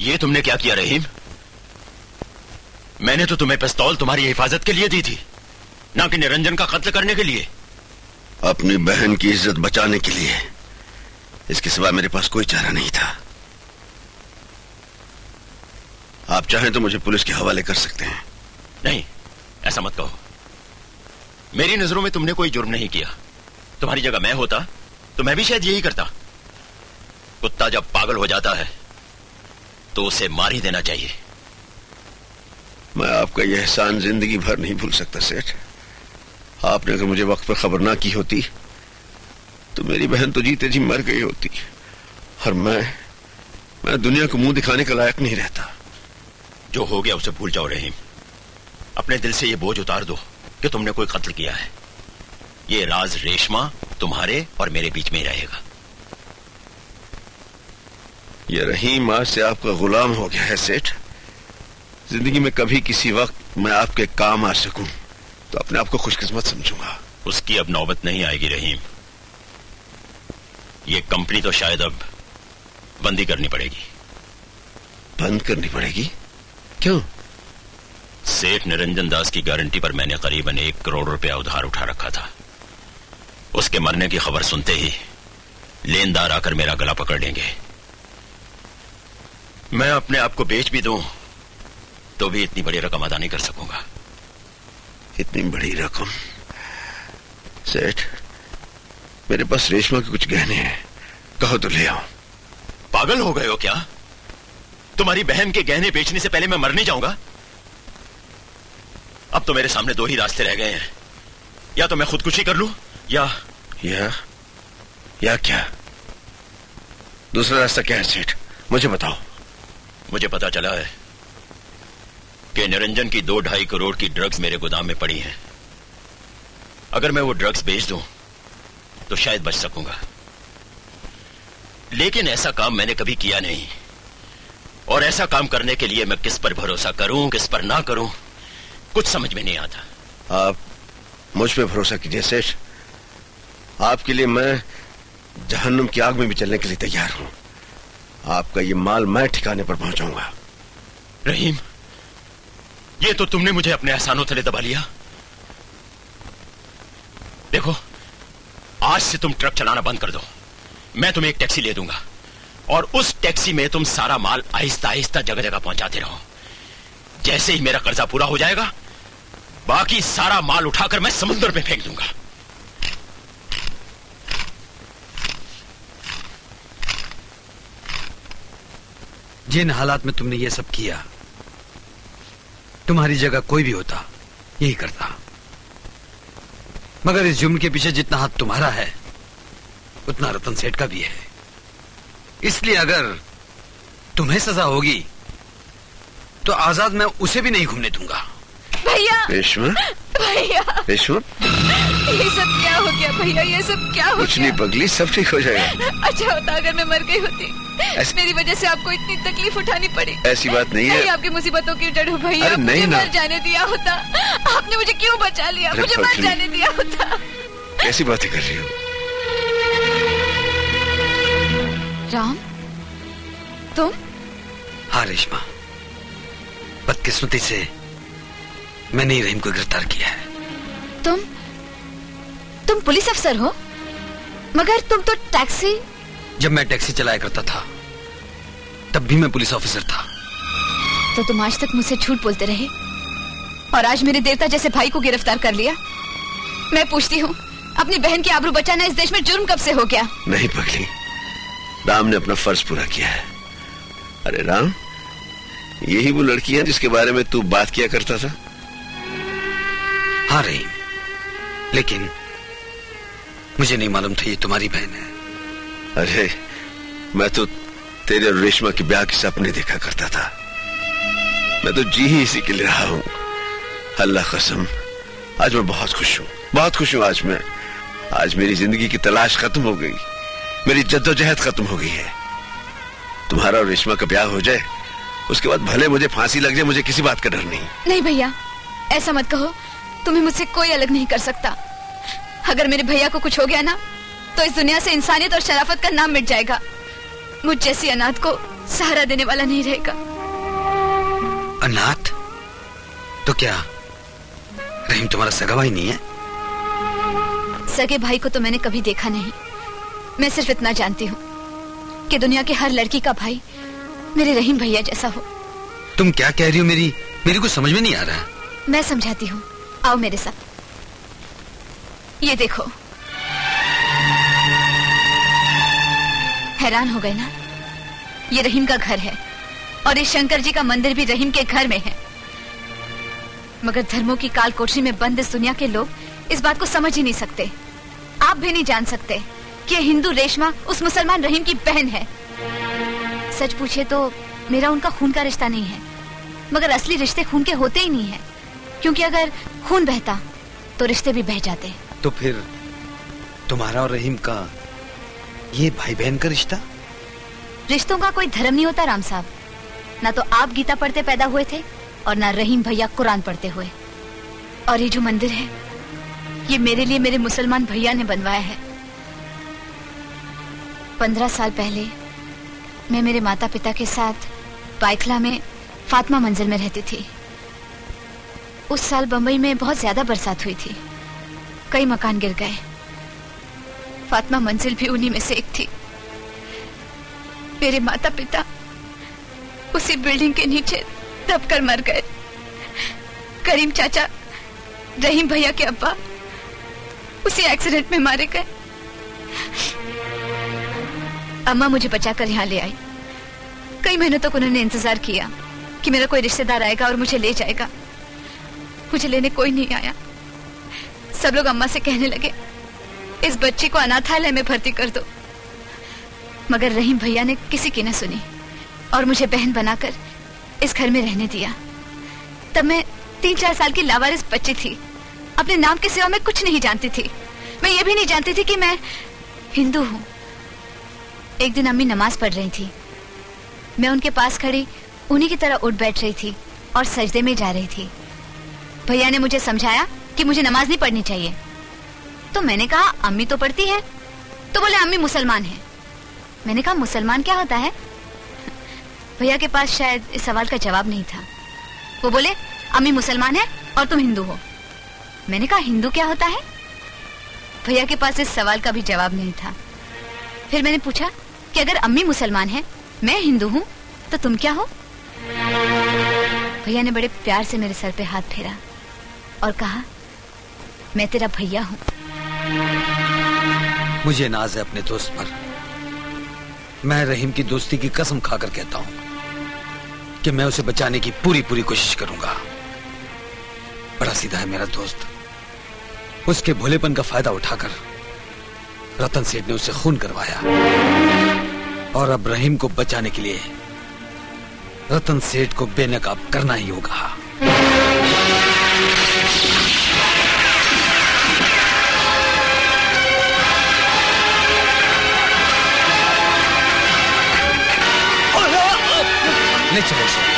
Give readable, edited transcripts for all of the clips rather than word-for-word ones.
ये तुमने क्या किया रहीम? मैंने तो तुम्हें पिस्तौल तुम्हारी हिफाजत के लिए दी थी, ना कि निरंजन का कत्ल करने के लिए। अपनी बहन की इज्जत बचाने के लिए। इसके सिवा मेरे पास कोई चारा नहीं था। आप चाहें तो मुझे पुलिस के हवाले कर सकते हैं। नहीं, ऐसा मत कहो। मेरी नजरों में तुमने कोई जुर्म नहीं किया। तुम्हारी जगह मैं होता तो मैं भी शायद यही करता। कुत्ता जब पागल हो जाता है तो उसे मार ही देना चाहिए। मैं आपका यह एहसान जिंदगी भर नहीं भूल सकता सेठ। आपने अगर मुझे वक्त पर खबर ना की होती तो मेरी बहन तो जीते जी मर गई होती, और मैं दुनिया को मुंह दिखाने के लायक नहीं रहता। जो हो गया उसे भूल जाओ रहीम। अपने दिल से यह बोझ उतार दो कि तुमने कोई कत्ल किया है। ये राज रेशमा तुम्हारे और मेरे बीच में ही रहेगा। ये रहीम आज से आपका गुलाम हो गया है सेठ। जिंदगी में कभी किसी वक्त मैं आपके काम आ सकूं तो अपने आप को खुशकिस्मत समझूंगा। उसकी अब नौबत नहीं आएगी रहीम। ये कंपनी तो शायद अब बंद ही करनी पड़ेगी। बंद करनी पड़ेगी? क्यों? सेठ निरंजन दास की गारंटी पर मैंने करीबन 1 करोड़ रुपया उधार उठा रखा था। उसके मरने की खबर सुनते ही लेनदार आकर मेरा गला पकड़ लेंगे। मैं अपने आप को बेच भी दूं तो भी इतनी बड़ी रकम अदा नहीं कर सकूंगा। इतनी बड़ी रकम? सेठ, मेरे पास रेशमा के कुछ गहने हैं, कहो तो ले आओ। पागल हो गए हो क्या? तुम्हारी बहन के गहने बेचने से पहले मैं मर नहीं जाऊंगा? अब तो मेरे सामने 2 ही रास्ते रह गए हैं। या तो मैं खुदकुशी कर लूं या क्या? दूसरा रास्ता क्या है सेठ, मुझे बताओ। मुझे पता चला है कि निरंजन की 2-2.5 करोड़ की ड्रग्स मेरे गोदाम में पड़ी हैं। अगर मैं वो ड्रग्स बेच दूं तो शायद बच सकूंगा, लेकिन ऐसा काम मैंने कभी किया नहीं। और ऐसा काम करने के लिए मैं किस पर भरोसा करूं, किस पर ना करूं, कुछ समझ में नहीं आता। आप मुझ पे भरोसा कीजिए सेठ। आपके लिए मैं जहन्नुम की आग में भी चलने के लिए तैयार हूं। आपका ये माल मैं ठिकाने पर पहुंचाऊंगा। रहीम, ये तो तुमने मुझे अपने एहसानों तले दबा लिया। देखो, आज से तुम ट्रक चलाना बंद कर दो। मैं तुम्हें एक टैक्सी ले दूंगा और उस टैक्सी में तुम सारा माल आहिस्ता आहिस्ता जगह जगह पहुंचाते रहो। जैसे ही मेरा कर्जा पूरा हो जाएगा, बाकी सारा माल उठाकर मैं समुद्र में फेंक दूंगा। जिन हालात में तुमने ये सब किया, तुम्हारी जगह कोई भी होता यही करता। मगर इस जुर्म के पीछे जितना हाथ तुम्हारा है उतना रतन सेठ का भी है। इसलिए अगर तुम्हें सजा होगी तो आजाद मैं उसे भी नहीं घूमने दूंगा। भैया! रेशमा! भैया! रेशमा! ये सब क्या हो गया भैया? ये सब क्या हो गया? कुछ नहीं पगली, सब ठीक हो जाएगा। अच्छा होता अगर मैं मर गई होती। मेरी वजह से आपको इतनी तकलीफ उठानी पड़ी। ऐसी बात नहीं है। आपकी मुसीबतों की जड़ हूँ भैया। अरे नहीं मुझे ना। मर जाने दिया होता। आपने मुझे क्यों बचा लिया? मुझे मर जाने दिया होता। कैसी बातें कर रही हो? राम, तुम? हाँ रेशमा, बदकिस्मती से मैंने रहीम को गिरफ्तार किया है। तुम पुलिस अफसर हो? मगर तुम तो टैक्सी। जब मैं टैक्सी चलाया करता था तब भी मैं पुलिस ऑफिसर था। तो तुम आज तक मुझसे झूठ बोलते रहे और आज मेरे देवता जैसे भाई को गिरफ्तार कर लिया। मैं पूछती हूँ, अपनी बहन की आबरू बचाना इस देश में जुर्म कब से हो गया? नहीं पगली, राम ने अपना फर्ज पूरा किया है। अरे राम, यही वो लड़की है जिसके बारे में तू बात किया करता था? हाँ रहीम, लेकिन मुझे नहीं मालूम था ये तुम्हारी बहन है। अरे मैं तो तेरे और रेशमा के ब्याह के सपने देखा करता था। मैं तो जी ही इसी के लिए रहा हूं। अल्लाह कसम, आज मैं बहुत खुश हूं, बहुत खुश हूं। आज मेरी जिंदगी की तलाश खत्म हो गई, मेरी जद्दोजहद खत्म हो गई है। तुम्हारा और रेशमा का ब्याह हो जाए, उसके बाद भले मुझे फांसी लग जाए, मुझे किसी बात का डर नहीं। नहीं भैया, ऐसा मत कहो। तुम्हें मुझसे कोई अलग नहीं कर सकता। अगर मेरे भैया को कुछ हो गया ना तो इस दुनिया से इंसानियत और शराफत का नाम मिट जाएगा। मुझ जैसी अनाथ को सहारा देने वाला नहीं रहेगा। अनाथ? तो क्या रहीम तुम्हारा सगा भाई नहीं है? सगे भाई को तो मैंने कभी देखा नहीं। मैं सिर्फ इतना जानती हूँ कि दुनिया के हर लड़की का भाई मेरे रहीम भैया जैसा हो। तुम क्या कह रही हो? मेरी कुछ समझ में नहीं आ रहा। मैं समझाती हूँ, आओ मेरे साथ। ये देखो, हैरान हो गए ना? ये रहीम का घर है और इस शंकर जी का मंदिर भी रहीम के घर में है। मगर धर्मों की काल कोठरी में बंद इस दुनिया के लोग इस बात को समझ ही नहीं सकते। आप भी नहीं जान सकते कि हिंदू रेशमा उस मुसलमान रहीम की बहन है। सच पूछे तो मेरा उनका खून का रिश्ता नहीं है, मगर असली रिश्ते खून के होते ही नहीं है, क्योंकि अगर खून बहता तो रिश्ते भी बह जाते। तो फिर तुम्हारा और रहीम का ये भाई बहन का रिश्ता? रिश्तों का कोई धर्म नहीं होता राम साहब। ना तो आप गीता पढ़ते पैदा हुए थे और ना रहीम भैया कुरान पढ़ते हुए। और ये जो मंदिर है, ये मेरे लिए मेरे मुसलमान भैया ने बनवाया है। 15 साल पहले मैं मेरे माता पिता के साथ बाइखला में फातिमा मंजिल में रहती थी। उस साल बंबई में बहुत ज्यादा बरसात हुई थी, कई मकान गिर गए। फातिमा मंजिल भी उन्हीं में से एक थी। मेरे माता पिता उसी बिल्डिंग के नीचे दबकर मर गए। करीम चाचा, रहीम भैया के अब्बा, उसी एक्सीडेंट में मारे गए। अम्मा मुझे बचाकर यहाँ ले आई। कई महीनों तक उन्होंने इंतजार किया कि मेरा कोई रिश्तेदार आएगा और मुझे ले जाएगा। मुझे लेने कोई नहीं आया। सब लोग अम्मा से कहने लगे, इस बच्ची को अनाथालय में भर्ती कर दो। मगर रहीम भैया ने किसी की न सुनी और मुझे बहन बनाकर इस घर में रहने दिया। तब मैं 3-4 साल की लावारिस बच्ची थी। अपने नाम के सिवा मैं कुछ नहीं जानती थी। मैं ये भी नहीं जानती थी कि मैं हिंदू हूँ। एक दिन अम्मी नमाज पढ़ रही थी। मैं उनके पास खड़ी उन्हीं की तरह उठ बैठ रही थी और सजदे में जा रही थी। भैया ने मुझे समझाया कि मुझे नमाज नहीं पढ़नी चाहिए। तो मैंने कहा, अम्मी तो पढ़ती है। तो बोले, अम्मी मुसलमान है। मैंने कहा, मुसलमान क्या होता है? भैया के पास शायद इस सवाल का जवाब नहीं था। वो बोले, अम्मी मुसलमान है और तुम हिंदू हो। मैंने कहा, हिंदू क्या होता है? भैया के पास इस सवाल का भी जवाब नहीं था। फिर मैंने पूछा कि अगर अम्मी मुसलमान है, मैं हिंदू हूँ, तो तुम क्या हो? भैया ने बड़े प्यार से मेरे सर पे हाथ फेरा और कहा, मैं तेरा भैया हूँ। मुझे नाज है अपने दोस्त पर। मैं रहीम की दोस्ती की कसम खाकर कहता हूँ कि मैं उसे बचाने की पूरी कोशिश करूंगा। बड़ा सीधा है मेरा दोस्त। उसके भोलेपन का फायदा उठाकर रतन सेठ ने उससे खून करवाया और अब रहीम को बचाने के लिए रतन सेठ को बेनकाब करना ही होगा। ले चलो सर।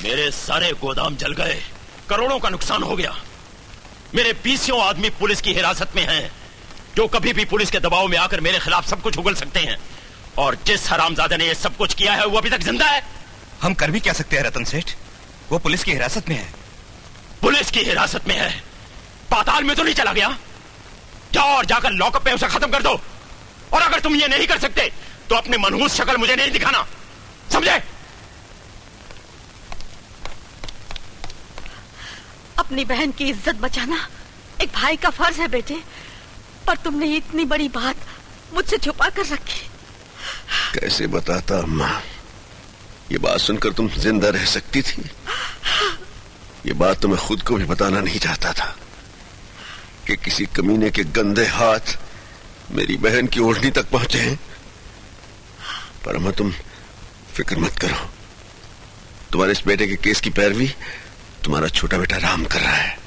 मेरे सारे गोदाम जल गए, करोड़ों का नुकसान हो गया। मेरे 20 आदमी पुलिस की हिरासत में हैं, जो कभी भी पुलिस के दबाव में आकर मेरे खिलाफ सब कुछ उगल सकते हैं। और जिस हरामजादे ने ये सब कुछ किया है वो अभी तक जिंदा है। हम कर भी क्या सकते हैं रतन सेठ? वो पुलिस की हिरासत में है। पुलिस की हिरासत में है? पाताल में तो नहीं चला गया? जाओ और जाकर लॉकअप में उसे खत्म कर दो। और अगर तुम ये नहीं कर सकते तो अपनी मनहूस शक्ल मुझे नहीं दिखाना, समझे? अपनी बहन की इज्जत बचाना एक भाई का फर्ज है बेटे, पर तुमने इतनी बड़ी बात मुझसे छुपा कर रखी। कैसे बताता अम्मा, ये बात सुनकर तुम जिंदा रह सकती थी? ये बात तो मैं खुद को भी बताना नहीं चाहता था कि किसी कमीने के गंदे हाथ मेरी बहन की ओढ़नी तक पहुंचे हैं। पर अम्मा तुम फिक्र मत करो, तुम्हारे इस बेटे के केस की पैरवी तुम्हारा छोटा बेटा राम कर रहा है।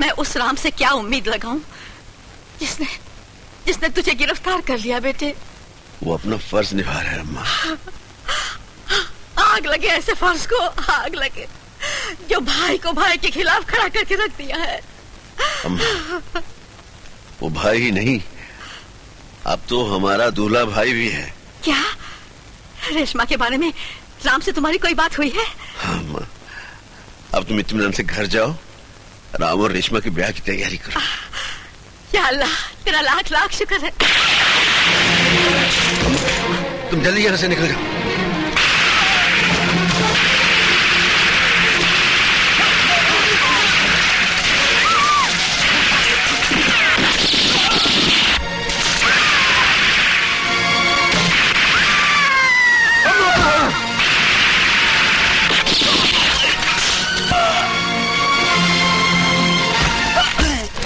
मैं उस राम से क्या उम्मीद लगाऊं जिसने तुझे गिरफ्तार कर लिया बेटे। वो अपना फर्ज निभा रहा है अम्मा। आग लगे ऐसे फर्ज को, आग लगे जो भाई को भाई के खिलाफ खड़ा करके रख दिया है। अम्मा वो भाई ही नहीं, अब तो हमारा दूल्हा भाई भी है। क्या रेशमा के बारे में राम से तुम्हारी कोई बात हुई है? हाँ अम्मा, अब तुम इत्मीनान से घर जाओ, राम और रेशमा के ब्याह की तैयारी करो। या अल्लाह, तेरा लाख लाख शुक्र है। तुम जल्दी यहाँ से निकल जाओ।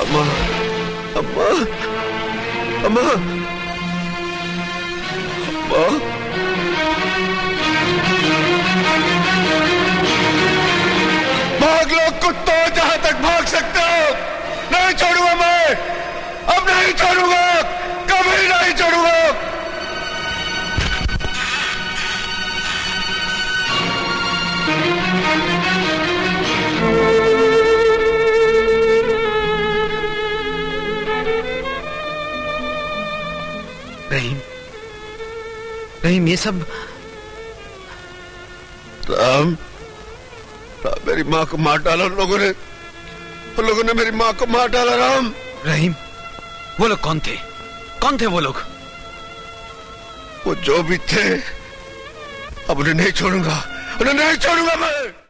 अम्मा अम्मा अम्मा अम्मा भाग लो कुत्तों, जहां तक भाग सकते हो। नहीं छोड़ूंगा मैं, अब नहीं छोड़ूंगा, कभी नहीं छोड़ूंगा। रहीम ये सब राम, मेरी माँ को मार डाला उन लोगों ने मेरी माँ को मार डाला। राम, रहीम वो लोग कौन थे? कौन थे वो लोग? वो जो भी थे, अब उन्हें नहीं छोड़ूंगा, उन्हें नहीं छोड़ूंगा मैं।